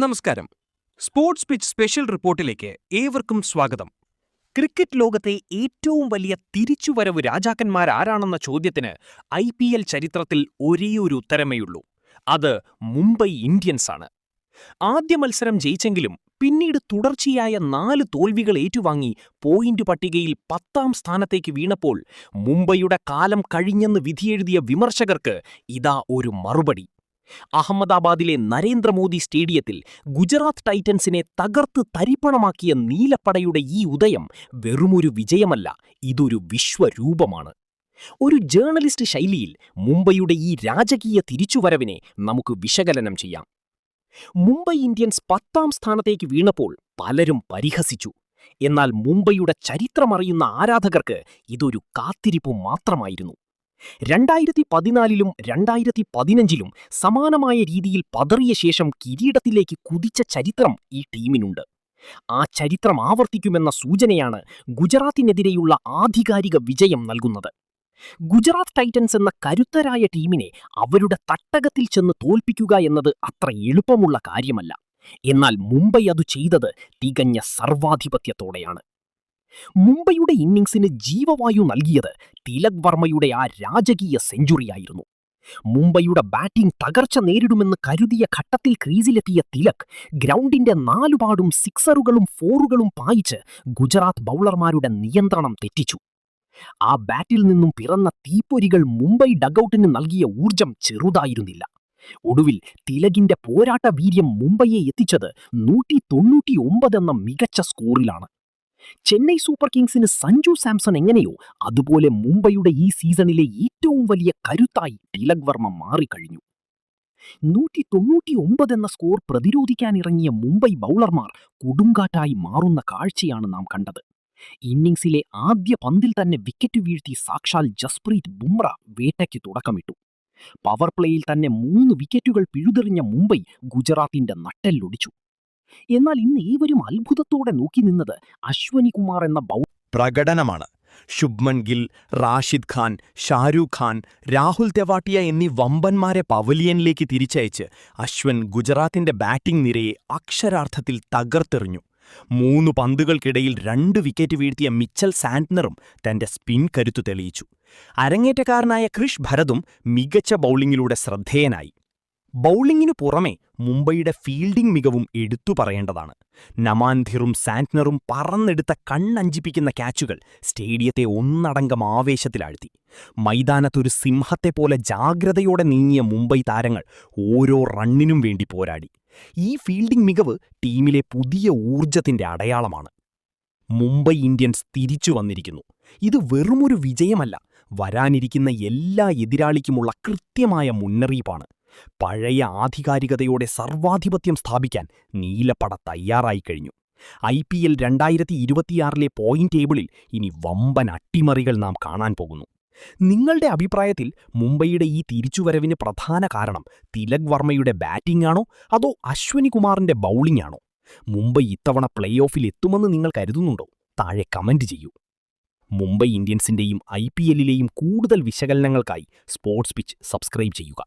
നമസ്കാരം. Sports pitch special റിപ്പോർട്ടിലേക്ക് ഏവർക്കും സ്വാഗതം. ക്രിക്കറ്റ് ലോകത്തെ ഏറ്റവും വലിയ തിരിച്ചുവരവ് രാജാക്കന്മാരാരാണെന്ന ചോദ്യത്തിന് IPL ചരിത്രത്തിൽ ഒരേയൊരു ഉത്തരമേയുള്ളൂ. അത് മുംബൈ ഇന്ത്യൻസ് ആണ്. ആദ്യ മത്സരം ജയിച്ചെങ്കിലും പിന്നീട് തുടർച്ചയായ 4 തോൽവികൾ ഏറ്റുവാങ്ങി പോയിന്റ് പട്ടികയിൽ 10ാം സ്ഥാനത്തേക്ക് വീണപ്പോൾ മുംബൈയുടെ കാലം കഴിഞ്ഞെന്ന് വിധിയെഴുതിയ വിമർശകർക്ക് ഇതാ ഒരു മറുപടി. അഹമ്മദാബാദിലെ നരേന്ദ്രമോദി സ്റ്റേഡിയത്തിൽ ഗുജറാത്ത് ടൈറ്റൻസിനെ തകർത്ത് തരിപ്പണമാക്കിയ നീലപ്പടയുടെ ഈ ഉദയം വെറുമൊരു വിജയമല്ല, ഇതൊരു വിശ്വരൂപമാണ്. ഒരു ജേർണലിസ്റ്റ് ശൈലിയിൽ മുംബൈയുടെ ഈ രാജകീയ തിരിച്ചുവരവിനെ നമുക്ക് വിശകലനം ചെയ്യാം. മുംബൈ ഇന്ത്യൻസ് 10ാം സ്ഥാനത്തേക്ക് വീണപ്പോൾ പലരും പരിഹസിച്ചു. എന്നാൽ മുംബൈയുടെ ചരിത്രമറിയുന്ന ആരാധകർക്ക് ഇതൊരു കാത്തിരിപ്പ് മാത്രമായിരുന്നു. 2014ലും 2015ലും സമാനമായ രീതിയിൽ പതറിയ ശേഷം കിരീടത്തിലേക്ക് കുതിച്ച ചരിത്രം ഈ ടീമിനുണ്ട്. ആ ചരിത്രം ആവർത്തിക്കുമെന്ന സൂചനയാണ് ഗുജറാത്തിനെതിരെയുള്ള ആധികാരിക വിജയം നൽകുന്നത്. ഗുജറാത്ത് ടൈറ്റൻസ് എന്ന കരുത്തരായ ടീമിനെ അവരുടെ തട്ടകത്തിൽ ചെന്ന് തോൽപ്പിക്കുക എന്നത് അത്ര എളുപ്പമുള്ള കാര്യമല്ല. എന്നാൽ മുംബൈ അത് ചെയ്തത് തികഞ്ഞ സർവാധിപത്യത്തോടെയാണ്. മുംബൈയുടെ ഇന്നിംഗ്സിന് ജീവവായു നൽകിയത് തിലക് വർമ്മയുടെ ആ രാജകീയ സെഞ്ചുറിയായിരുന്നു. മുംബൈയുടെ ബാറ്റിംഗ് തകർച്ച നേരിടുമെന്ന് കരുതിയ ഘട്ടത്തിൽ ക്രീസിലെത്തിയ തിലക് ഗ്രൗണ്ടിന്റെ 4 പാടും സിക്സറുകളും ഫോറുകളും പായിച്ച് ഗുജറാത്ത് ബൗളർമാരുടെ നിയന്ത്രണം തെറ്റിച്ചു. ആ ബാറ്റിൽ നിന്നും പിറന്ന തീപ്പൊരികൾ മുംബൈ ഡഗൌട്ടിന് നൽകിയ ഊർജം ചെറുതായിരുന്നില്ല. ഒടുവിൽ തിലകിന്റെ പോരാട്ട വീര്യം മുംബൈയെ എത്തിച്ചത് 199 എന്ന മികച്ച സ്കോറിലാണ്. ചെന്നൈ സൂപ്പർ കിങ്സിന് സഞ്ജു സാംസൺ എങ്ങനെയോ അതുപോലെ മുംബൈയുടെ ഈ സീസണിലെ ഏറ്റവും വലിയ കരുത്തായി തിലക് വർമ്മ മാറിക്കഴിഞ്ഞു. 199 എന്ന സ്കോർ പ്രതിരോധിക്കാനിറങ്ങിയ മുംബൈ ബൗളർമാർ കൊടുങ്കാറ്റായി മാറുന്ന കാഴ്ചയാണ് നാം കണ്ടത്. ഇന്നിംഗ്സിലെ ആദ്യ പന്തിൽ തന്നെ വിക്കറ്റ് വീഴ്ത്തി സാക്ഷാൽ ജസ്പ്രീത് ബുംറ വേട്ടയ്ക്ക് തുടക്കമിട്ടു. പവർ പ്ലേയിൽ തന്നെ 3 വിക്കറ്റുകൾ പിഴുതെറിഞ്ഞ മുംബൈ ഗുജറാത്തിന്റെ നട്ടെല്ലൊടിച്ചു. എന്നാൽ ഇന്ന് ഏവരും അത്ഭുതത്തോടെ നോക്കി നിന്നത് അശ്വനി കുമാർ എന്ന പ്രകടനമാണ്. ശുഭ്മൻ ഗിൽ, റാഷിദ് ഖാൻ, ഷാരൂഖ് ഖാൻ, രാഹുൽ തെവാട്ടിയ എന്നീ വമ്പന്മാരെ പവലിയനിലേക്ക് തിരിച്ചയച്ച് അശ്വൻ ഗുജറാത്തിന്റെ ബാറ്റിംഗ് നിരയെ അക്ഷരാർത്ഥത്തിൽ തകർത്തെറിഞ്ഞു. 3 പന്തുകൾക്കിടയിൽ 2 വിക്കറ്റ് വീഴ്ത്തിയ മിച്ചൽ സാന്റ്നറും തന്റെ സ്പിൻ കരുത്തു തെളിയിച്ചു. അരങ്ങേറ്റക്കാരനായ ക്രിഷ് ഭരതും മികച്ച ബൌളിംഗിലൂടെ ശ്രദ്ധേയനായി. ബൌളിംഗിനു പുറമെ മുംബൈയുടെ ഫീൽഡിംഗ് മികവും എടുത്തു പറയേണ്ടതാണ്. നമാൻധിറും സാന്റ്നറും പറന്നെടുത്ത കണ്ണഞ്ചിപ്പിക്കുന്ന ക്യാച്ചുകൾ സ്റ്റേഡിയത്തെ ഒന്നടങ്കം ആവേശത്തിലാഴ്ത്തി. മൈതാനത്തൊരു സിംഹത്തെപ്പോലെ ജാഗ്രതയോടെ നീങ്ങിയ മുംബൈ താരങ്ങൾ ഓരോ റണ്ണിനും വേണ്ടി പോരാടി. ഈ ഫീൽഡിംഗ് മികവ് ടീമിലെ പുതിയ ഊർജത്തിന്റെ അടയാളമാണ്. മുംബൈ ഇന്ത്യൻസ് തിരിച്ചു വന്നിരിക്കുന്നു. ഇത് വെറുമൊരു വിജയമല്ല, വരാനിരിക്കുന്ന എല്ലാ എതിരാളിക്കുമുള്ള കൃത്യമായ മുന്നറിയിപ്പാണ്. പഴയ ആധികാരികതയോടെ സർവാധിപത്യം സ്ഥാപിക്കാൻ നീലപ്പട തയ്യാറായിക്കഴിഞ്ഞു. IPL 2026ലെ പോയിന്റ് ടേബിളിൽ ഇനി വമ്പൻ അട്ടിമറികൾ നാം കാണാൻ പോകുന്നു. നിങ്ങളുടെ അഭിപ്രായത്തിൽ മുംബൈയുടെ ഈ തിരിച്ചുവരവിന് പ്രധാന കാരണം തിലക് വർമ്മയുടെ ബാറ്റിംഗ് ആണോ അതോ അശ്വനി കുമാറിന്റെ ബൌളിംഗ് ആണോ? മുംബൈ ഇത്തവണ പ്ലേ ഓഫിൽ എത്തുമെന്ന് നിങ്ങൾ കരുതുന്നുണ്ടോ? താഴെ കമന്റ് ചെയ്യൂ. മുംബൈ ഇന്ത്യൻസിന്റെയും IPLലെയും കൂടുതൽ വിശകലനങ്ങൾക്കായി സ്പോർട്സ് പിച്ച് സബ്സ്ക്രൈബ് ചെയ്യുക.